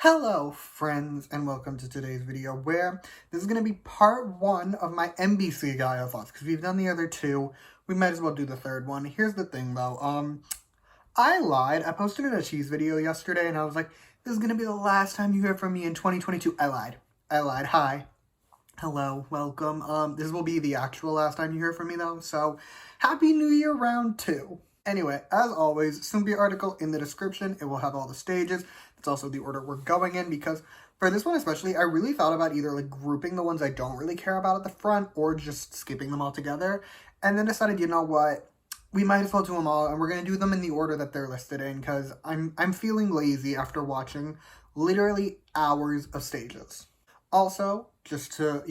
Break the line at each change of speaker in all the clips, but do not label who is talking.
Hello friends, and welcome to today's video where this is going to be part 1 of my MBC Gayo thoughts, because we've done the other 2. We might as well do the third one. Here's the thing though, I lied. I posted an ATEEZ video yesterday and I was like, this is going to be the last time you hear from me in 2022. I lied. Hi. Hello. Welcome. This will be the actual last time you hear from me though, so Happy New Year round 2. Anyway, as always, Soompi article in the description. It will have all the stages. It's also the order we're going in, because for this one especially, I really thought about either like grouping the ones I don't really care about at the front or just skipping them all together. And then decided, you know what? We might as well do them all, and we're going to do them in the order that they're listed in, because I'm feeling lazy after watching literally hours of stages. Also, just to,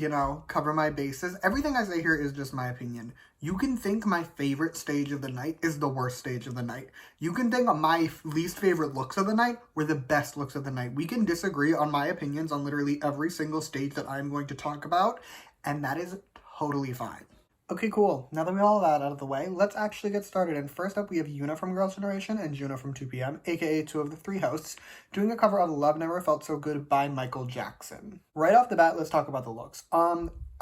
cover my bases, everything I say here is just my opinion. You can think my favorite stage of the night is the worst stage of the night. You can think my least favorite looks of the night were the best looks of the night. We can disagree on my opinions on literally every single stage that I'm going to talk about, and that is totally fine. Okay, cool. Now that we all have that out of the way, let's actually get started. And first up, we have Yoona from Girls' Generation and Junho from 2PM, aka 2 of the 3 hosts, doing a cover of Love Never Felt So Good by Michael Jackson. Right off the bat, let's talk about the looks.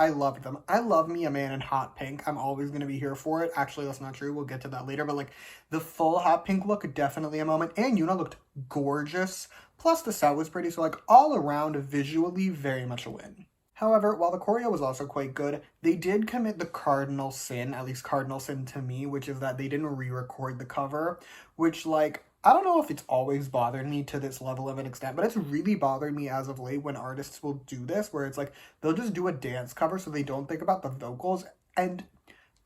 I loved them. I love me a man in hot pink. I'm always going to be here for it. Actually, that's not true. We'll get to that later. But, like, the full hot pink look, definitely a moment. And Yoona looked gorgeous. Plus, the set was pretty. So, like, all around, visually, very much a win. However, while the choreo was also quite good, they did commit the cardinal sin, at least cardinal sin to me, which is that they didn't re-record the cover, which, like, I don't know if it's always bothered me to this level of an extent, but it's really bothered me as of late when artists will do this, where it's like, they'll just do a dance cover so they don't think about the vocals, and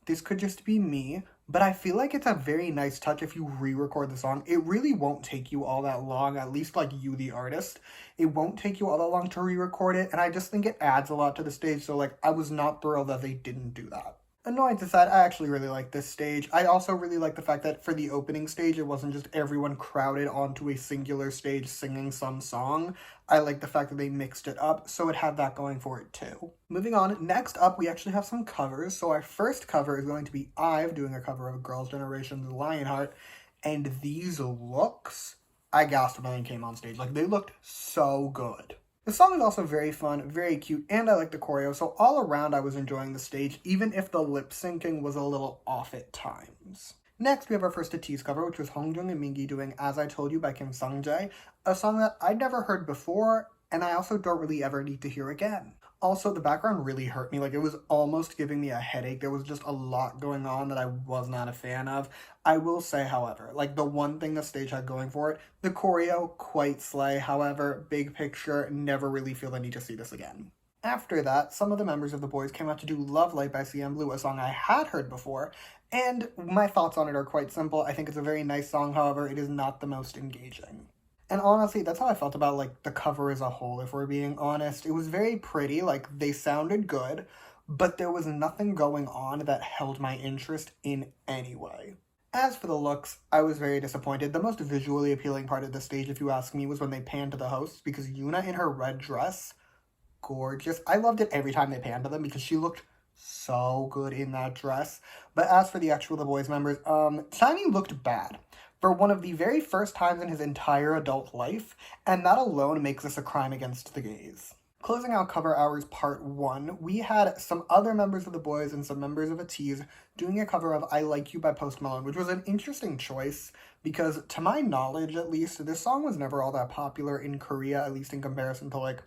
this could just be me, but I feel like it's a very nice touch if you re-record the song. It really won't take you all that long, at least like you, the artist. It won't take you all that long to re-record it, and I just think it adds a lot to the stage, so like, I was not thrilled that they didn't do that. Annoyed aside, I actually really like this stage. I also really like the fact that for the opening stage, it wasn't just everyone crowded onto a singular stage singing some song. I like the fact that they mixed it up, so it had that going for it too. Moving on, next up, we actually have some covers. So our first cover is going to be IVE doing a cover of Girls' Generation's Lionheart, and these looks, I gasped when they came on stage. Like, they looked so good. The song is also very fun, very cute, and I like the choreo, so all around I was enjoying the stage, even if the lip syncing was a little off at times. Next, we have our first ATEEZ cover, which was Hongjoong and Mingi doing As I Told You by Kim Sungjae, a song that I'd never heard before, and I also don't really ever need to hear again. Also, the background really hurt me. Like, it was almost giving me a headache. There was just a lot going on that I was not a fan of. I will say, however, like, the one thing the stage had going for it, the choreo, quite slay. However, big picture, never really feel the need to see this again. After that, some of the members of the BOYZ came out to do Love Light by CN Blue, a song I had heard before, and my thoughts on it are quite simple. I think it's a very nice song, however, it is not the most engaging. And honestly, that's how I felt about, like, the cover as a whole, if we're being honest. It was very pretty, like, they sounded good, but there was nothing going on that held my interest in any way. As for the looks, I was very disappointed. The most visually appealing part of the stage, if you ask me, was when they panned to the hosts, because Yoona in her red dress, gorgeous. I loved it every time they panned to them, because she looked so good in that dress. But as for the actual The BOYZ members, Shiny looked bad for one of the very first times in his entire adult life, and that alone makes this a crime against the gays. Closing out Cover Hours Part 1, we had some other members of the BOYZ and some members of ATEEZ doing a cover of I Like You by Post Malone, which was an interesting choice, because to my knowledge at least, this song was never all that popular in Korea, at least in comparison to like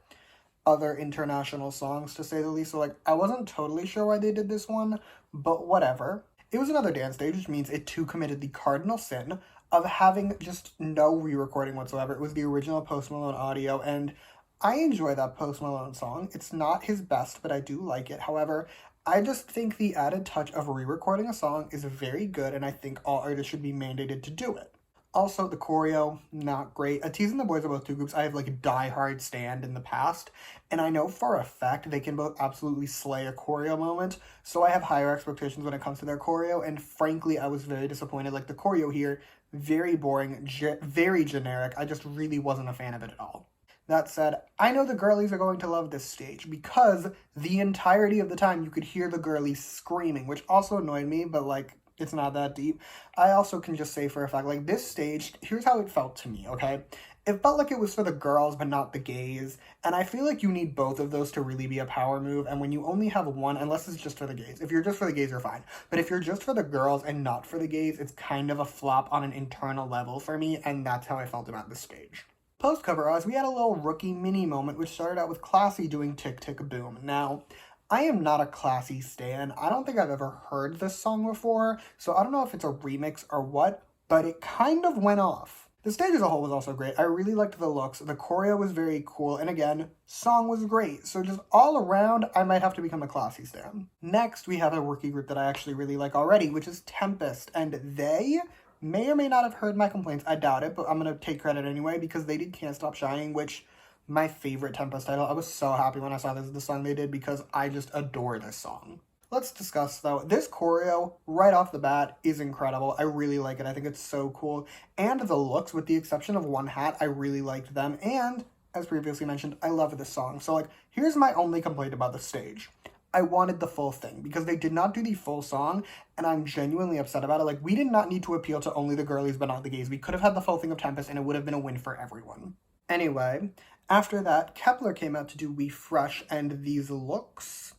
other international songs, to say the least. So like, I wasn't totally sure why they did this one, but whatever. It was another dance stage, which means it too committed the cardinal sin of having just no re-recording whatsoever. It was the original Post Malone audio, and I enjoy that Post Malone song. It's not his best, but I do like it. However, I just think the added touch of re-recording a song is very good, and I think all artists should be mandated to do it. Also, the choreo, not great. ATEEZ and the BOYZ are both two groups I have, like, a die-hard stand in the past, and I know for a fact they can both absolutely slay a choreo moment, so I have higher expectations when it comes to their choreo, and frankly, I was very disappointed. Like, the choreo here, very boring, very generic. I just really wasn't a fan of it at all. That said, I know the girlies are going to love this stage, because the entirety of the time you could hear the girlies screaming, which also annoyed me, but, like, it's not that deep. I also can just say for a fact, like, this stage, here's how it felt to me, okay? It felt like it was for the girls, but not the gays. And I feel like you need both of those to really be a power move. And when you only have one, unless it's just for the gays, if you're just for the gays, you're fine. But if you're just for the girls and not for the gays, it's kind of a flop on an internal level for me. And that's how I felt about the stage. Post-cover Oz, we had a little rookie mini moment, which started out with Classy doing Tick Tick Boom. Now, I am not a Classy stan. I don't think I've ever heard this song before, so I don't know if it's a remix or what, but it kind of went off. The stage as a whole was also great. I really liked the looks. The choreo was very cool, and again, song was great. So just all around, I might have to become a Classy stan. Next, we have a rookie group that I actually really like already, which is TEMPEST, and they may or may not have heard my complaints. I doubt it, but I'm going to take credit anyway because they did Can't Stop Shining, which, my favorite TEMPEST title. I was so happy when I saw this is the song they did because I just adore this song. Let's discuss, though. This choreo, right off the bat, is incredible. I really like it. I think it's so cool. And the looks, with the exception of one hat, I really liked them. And, as previously mentioned, I love this song. So, like, here's my only complaint about the stage. I wanted the full thing because they did not do the full song, and I'm genuinely upset about it. Like, we did not need to appeal to only the girlies but not the gays. We could have had the full thing of Tempest, and it would have been a win for everyone. Anyway, after that, Kepler came out to do We Fresh, and these looks,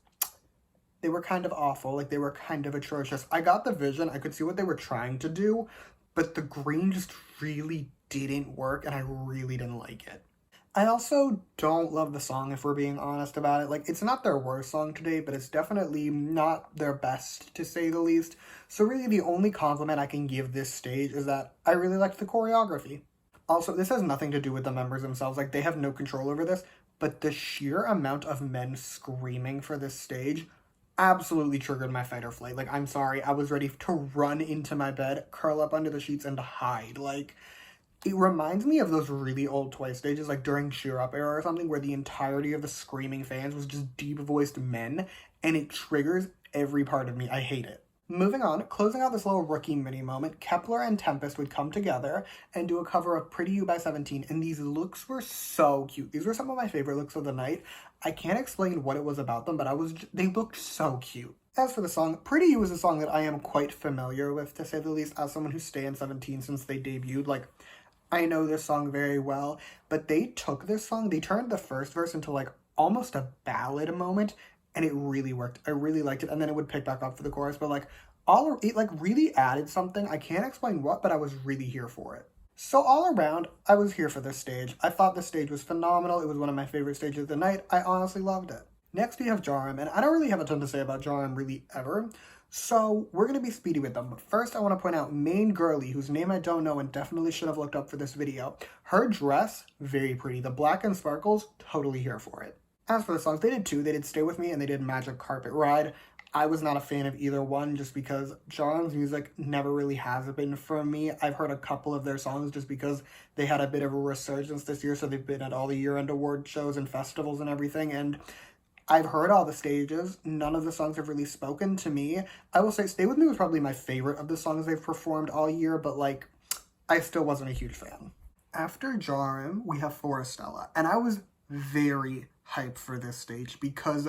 they were kind of awful. Like, they were kind of atrocious. I got the vision. I could see what they were trying to do, but the green just really didn't work, and I really didn't like it. I also don't love the song, if we're being honest about it. Like, it's not their worst song today, but it's definitely not their best, to say the least. So really, the only compliment I can give this stage is that I really liked the choreography. Also, this has nothing to do with the members themselves. Like, they have no control over this, but the sheer amount of men screaming for this stage absolutely triggered my fight or flight. Like, I'm sorry, I was ready to run into my bed, curl up under the sheets, and hide. Like, it reminds me of those really old Twice stages, like during Cheer Up era or something, where the entirety of the screaming fans was just deep-voiced men, and it triggers every part of me. I hate it. Moving on, closing out this little rookie mini moment, Kepler and Tempest would come together and do a cover of Pretty You by 17, and these looks were so cute. These were some of my favorite looks of the night. I can't explain what it was about them, but they looked so cute. As for the song, Pretty You is a song that I am quite familiar with, to say the least, as someone who's stayed in 17 since they debuted. Like, I know this song very well, but they took this song, they turned the first verse into like almost a ballad moment, and it really worked. I really liked it, and then it would pick back up for the chorus, but like it like really added something. I can't explain what, but I was really here for it. So all around, I was here for this stage. I thought this stage was phenomenal. It was one of my favorite stages of the night. I honestly loved it. Next we have Jaurim, and I don't really have a ton to say about Jaurim really ever. So we're going to be speedy with them, but first I want to point out main girly, whose name I don't know and definitely should have looked up for this video. Her dress, very pretty. The black and sparkles, totally here for it. As for the songs, they did two. They did Stay With Me and they did Magic Carpet Ride. I was not a fan of either one just because Jaurim's music never really has been for me. I've heard a couple of their songs just because they had a bit of a resurgence this year, so they've been at all the year-end award shows and festivals and everything, and I've heard all the stages. None of the songs have really spoken to me. I will say Stay With Me was probably my favorite of the songs they've performed all year, but like, I still wasn't a huge fan. After Jaurim, we have FORESTELLA, and I was very hyped for this stage because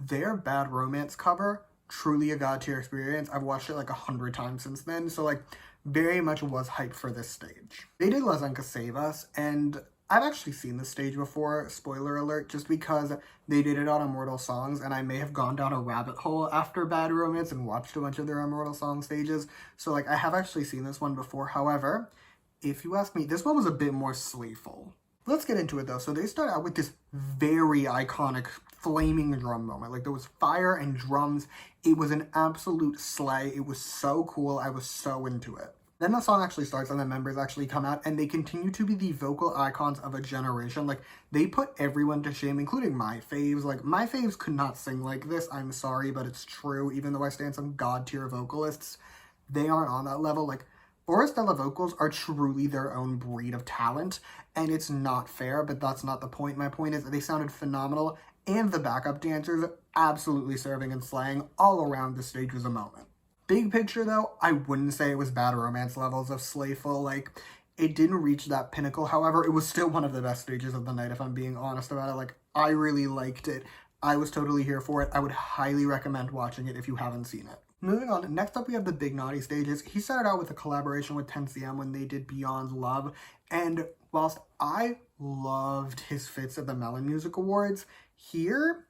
their Bad Romance cover, truly a god tier experience. I've watched it like 100 times since then, so like, very much was hyped for this stage. They did Lazenka Save Us, and I've actually seen this stage before, spoiler alert, just because they did it on Immortal Songs, and I may have gone down a rabbit hole after Bad Romance and watched a bunch of their Immortal Song stages, so like, I have actually seen this one before. However, if you ask me, this one was a bit more slayful. Let's get into it though. So they start out with this very iconic flaming drum moment. Like, there was fire and drums. It was an absolute slay. It was so cool. I was so into it. Then the song actually starts and the members actually come out and they continue to be the vocal icons of a generation. Like, they put everyone to shame, including my faves. Like, my faves could not sing like this. I'm sorry, but it's true. Even though I stand some god tier vocalists, they aren't on that level. Like, FORESTELLA vocals are truly their own breed of talent, and it's not fair, but that's not the point. My point is that they sounded phenomenal, and the backup dancers absolutely serving and slaying. All around the stage was a moment. Big picture though, I wouldn't say it was Bad Romance levels of slayful. Like, it didn't reach that pinnacle. However, it was still one of the best stages of the night, if I'm being honest about it. Like, I really liked it. I was totally here for it. I would highly recommend watching it if you haven't seen it. Moving on, next up we have the Big Naughty stages. He started out with a collaboration with 10cm when they did Beyond Love, and Whilst I loved his fits at the Melon Music Awards, here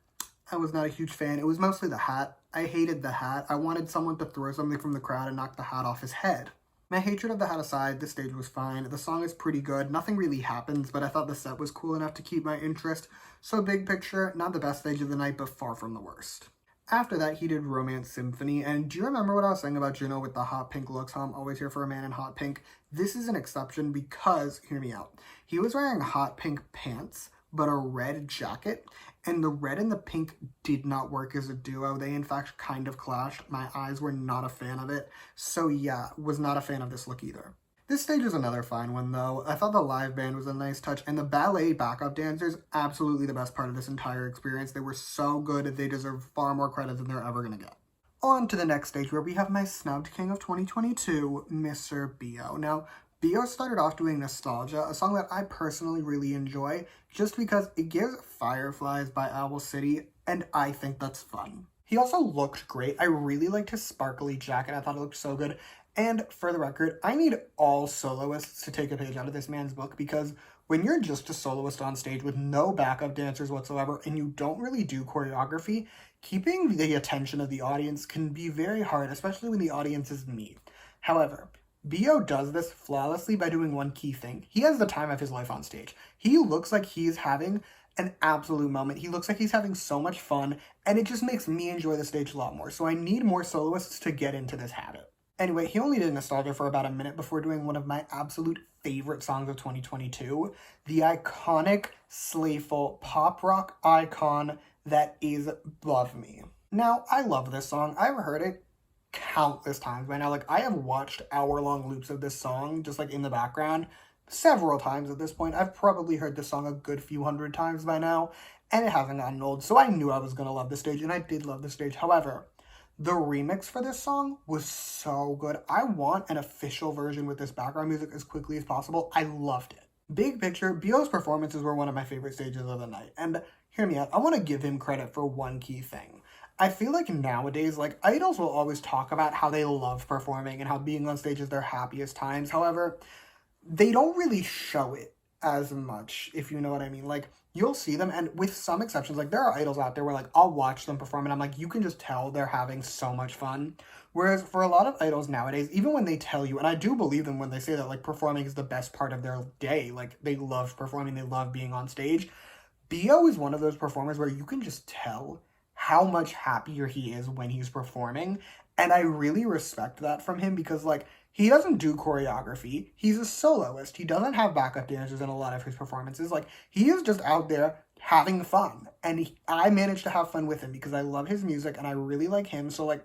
I was not a huge fan. It was mostly the hat. I hated the hat. I wanted someone to throw something from the crowd and knock the hat off his head. My hatred of the hat aside, the stage was fine. The song is pretty good. Nothing really happens, but I thought the set was cool enough to keep my interest. So big picture, not the best stage of the night, but far from the worst. After that, he did Romance Symphony, and do you remember what I was saying about Junho with the hot pink looks? How I'm always here for a man in hot pink. This is an exception because, hear me out, he was wearing hot pink pants, but a red jacket, and the red and the pink did not work as a duo. They, in fact, kind of clashed. My eyes were not a fan of it, so yeah, was not a fan of this look either. This stage is another fine one, though. I thought the live band was a nice touch, and the ballet backup dancers, absolutely the best part of this entire experience. They were so good, they deserve far more credit than they're ever going to get. On to the next stage, where we have my snubbed king of 2022, Mr. BO. Now, BO started off doing Nostalgia, a song that I personally really enjoy, just because it gives Fireflies by Owl City, and I think that's fun. He also looked great. I really liked his sparkly jacket. I thought it looked so good. And for the record, I need all soloists to take a page out of this man's book, because when you're just a soloist on stage with no backup dancers whatsoever and you don't really do choreography, keeping the attention of the audience can be very hard, especially when the audience is me. However, BO does this flawlessly by doing one key thing. He has the time of his life on stage. He looks like he's having an absolute moment. He looks like he's having so much fun, and it just makes me enjoy the stage a lot more. So I need more soloists to get into this habit. Anyway, he only did Nostalgia for about a minute before doing one of my absolute favorite songs of 2022, the iconic, slayful pop rock icon that is Love Me. Now, I love this song. I've heard it countless times by now. Like, I have watched hour-long loops of this song just like in the background several times at this point. I've probably heard this song a good few hundred times by now, and it hasn't gotten old, so I knew I was going to love this stage, and I did love this stage. However, the remix for this song was so good. I want an official version with this background music as quickly as possible. I loved it. Big picture, BO's performances were one of my favorite stages of the night. And hear me out, I want to give him credit for one key thing. I feel like nowadays, like, idols will always talk about how they love performing and how being on stage is their happiest times. However, they don't really show it as much, if you know what I mean. Like, you'll see them, and with some exceptions, like, there are idols out there where, like, I'll watch them perform, and I'm like, you can just tell they're having so much fun. Whereas for a lot of idols nowadays, even when they tell you, and I do believe them when they say that, like, performing is the best part of their day, like, they love performing, they love being on stage, BO is one of those performers where you can just tell how much happier he is when he's performing, and I really respect that from him, because, like, he doesn't do choreography. He's a soloist. He doesn't have backup dancers in a lot of his performances. Like, he is just out there having fun. And I managed to have fun with him because I love his music and I really like him. So, like,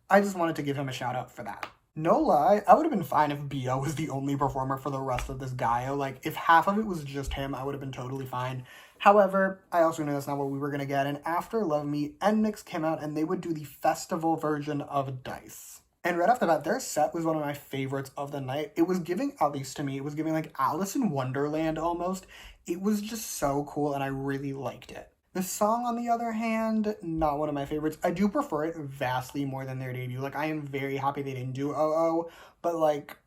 I just wanted to give him a shout out for that. No lie, I would have been fine if BO was the only performer for the rest of this Gayo. Like, if half of it was just him, I would have been totally fine. However, I also knew that's not what we were going to get. And after Love Me, NMIXX came out and they would do the festival version of Dice. And right off the bat, their set was one of my favorites of the night. It was giving, at least to me, it was giving like Alice in Wonderland almost. It was just so cool and I really liked it. The song, on the other hand, not one of my favorites. I do prefer it vastly more than their debut. Like, I am very happy they didn't do Oh, but like,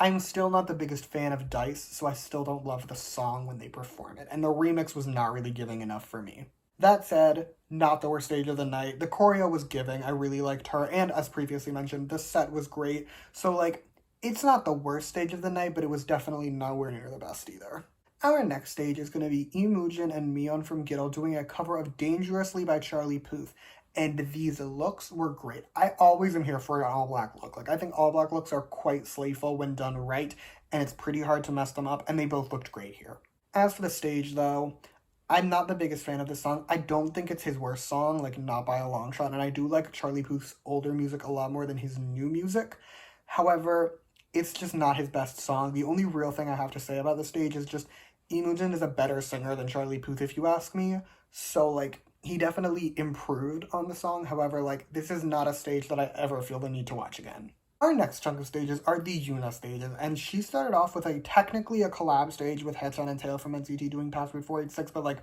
I'm still not the biggest fan of Dice, so I still don't love the song when they perform it. And the remix was not really giving enough for me. That said, not the worst stage of the night. The choreo was giving. I really liked her. And as previously mentioned, the set was great. So, like, it's not the worst stage of the night, but it was definitely nowhere near the best either. Our next stage is going to be Lee Mujin and Miyeon from Ghetto doing a cover of Dangerously by Charlie Puth. And these looks were great. I always am here for an all-black look. Like, I think all-black looks are quite slayful when done right, and it's pretty hard to mess them up, and they both looked great here. As for the stage, though, I'm not the biggest fan of this song. I don't think it's his worst song, like, not by a long shot, and I do like Charlie Puth's older music a lot more than his new music. However, it's just not his best song. The only real thing I have to say about the stage is just Lee Mujin is a better singer than Charlie Puth, if you ask me. So, like, he definitely improved on the song. However, like, this is not a stage that I ever feel the need to watch again. Our next chunk of stages are the Yoona stages, and she started off with technically a collab stage with Haechan and Taeil from NCT doing Password 486, but like,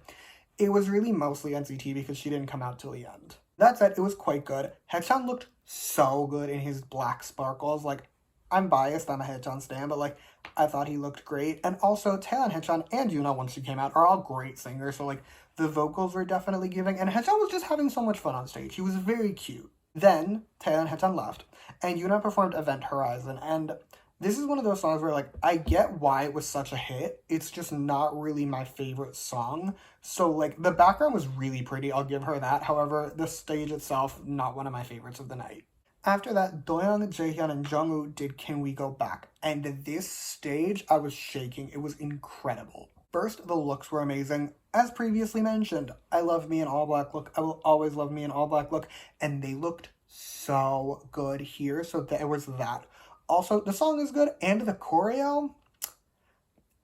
it was really mostly NCT because she didn't come out till the end. That said, it was quite good. Haechan looked so good in his black sparkles. Like, I'm biased, I'm a Haechan stan, but like, I thought he looked great. And also, Taeyeon, Haechan, and Yoona, once she came out, are all great singers, so like, the vocals were definitely giving, and Haechan was just having so much fun on stage. He was very cute. Then, Taeyeon and Haechan left, and Yoona performed Event Horizon, and this is one of those songs where, like, I get why it was such a hit. It's just not really my favorite song. So, like, the background was really pretty. I'll give her that. However, the stage itself, not one of my favorites of the night. After that, Doyoung, Jaehyun, and Jungho did Can We Go Back? And this stage, I was shaking. It was incredible. First, the looks were amazing. As previously mentioned, I love me in all black look. I will always love me in all black look. And they looked so good here. So there was that. Also, the song is good, and the choreo,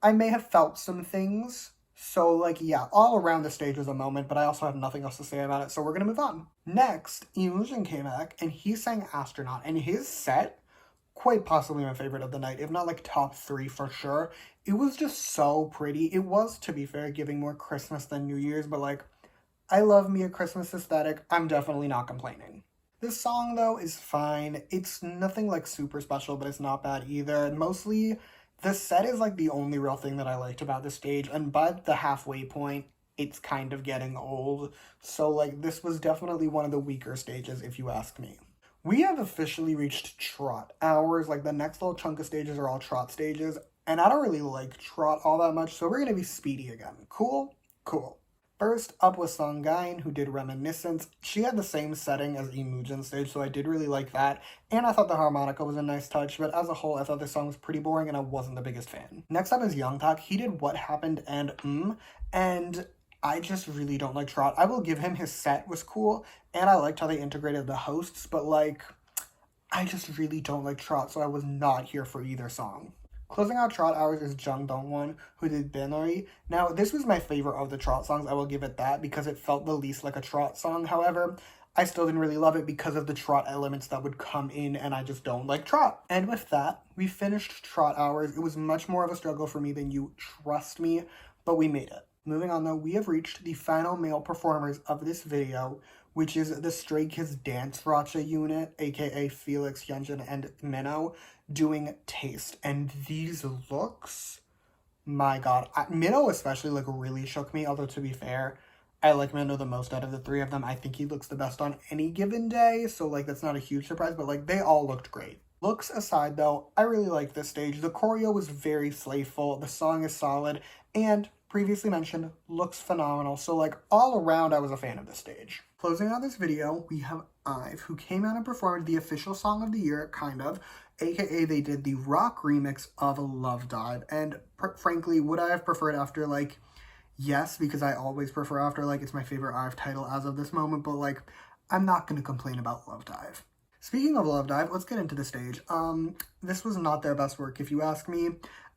I may have felt some things. So, like, yeah, all around the stage was a moment, but I also have nothing else to say about it, so we're gonna move on. Next, Lee Mujin came back, and he sang Astronaut, and his set, quite possibly my favorite of the night, if not, like, top 3 for sure. It was just so pretty. It was, to be fair, giving more Christmas than New Year's, but, like, I love me a Christmas aesthetic. I'm definitely not complaining. This song, though, is fine. It's nothing, like, super special, but it's not bad either. And mostly, the set is, like, the only real thing that I liked about the stage. And by the halfway point, it's kind of getting old. So, like, this was definitely one of the weaker stages, if you ask me. We have officially reached Trot Hours. Like, the next little chunk of stages are all Trot stages. And I don't really like Trot all that much, so we're gonna be speedy again. Cool? Cool. First up was Songgain, who did Reminiscence. She had the same setting as Lee Mujin's stage, so I did really like that. And I thought the harmonica was a nice touch, but as a whole, I thought the song was pretty boring and I wasn't the biggest fan. Next up is Youngha. He did What Happened and I just really don't like Trot. I will give him his set was cool, and I liked how they integrated the hosts, but like, I just really don't like Trot, so I was not here for either song. Closing out Trot Hours is Jung Dongwon, who did Benori. Now, this was my favorite of the Trot songs, I will give it that, because it felt the least like a Trot song. However, I still didn't really love it because of the Trot elements that would come in, and I just don't like Trot. And with that, we finished Trot Hours. It was much more of a struggle for me than you, trust me, but we made it. Moving on though, we have reached the final male performers of this video, which is the Stray Kids Dance Racha unit, aka Felix, Hyunjin, and Minho, doing Taste. And these looks, my god. Minho especially, like, really shook me, although to be fair, I like Minho the most out of the 3 of them. I think he looks the best on any given day, so, like, that's not a huge surprise, but, like, they all looked great. Looks aside, though, I really like this stage. The choreo was very slayful, the song is solid, and previously mentioned, looks phenomenal. So, like, all around, I was a fan of this stage. Closing out this video, we have IVE, who came out and performed the official song of the year, kind of, aka they did the rock remix of Love Dive. And frankly, would I have preferred Afterlike? Yes, because I always prefer Afterlike. It's my favorite IVE title as of this moment, but, like, I'm not going to complain about Love Dive. Speaking of Love Dive, let's get into the stage. This was not their best work, if you ask me.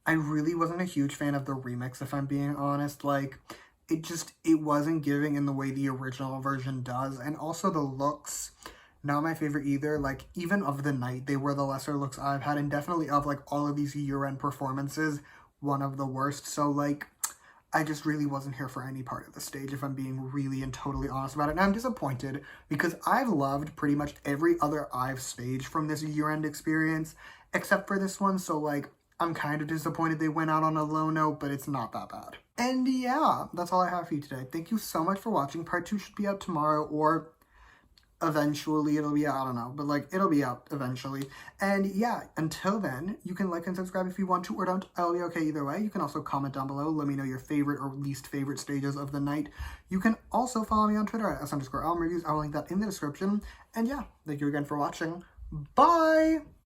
I really wasn't a huge fan of the remix, if I'm being honest. Like, it wasn't giving in the way the original version does. And also the looks, not my favorite either. Like, even of the night, they were the lesser looks I've had. And definitely of, like, all of these year-end performances, one of the worst. So, like, I just really wasn't here for any part of the stage, if I'm being really and totally honest about it. And I'm disappointed because I've loved pretty much every other IVE stage from this year-end experience, except for this one. So, like, I'm kind of disappointed they went out on a low note, but it's not that bad. And yeah, that's all I have for you today. Thank you so much for watching. Part 2 should be out tomorrow, or eventually it'll be out, I don't know, but like, it'll be out eventually. And yeah, until then, you can like and subscribe if you want to, or don't. I'll be okay either way. You can also comment down below, let me know your favorite or least favorite stages of the night. You can also follow me on Twitter at @s_albumreviews. I'll link that in the description. And yeah, thank you again for watching. Bye!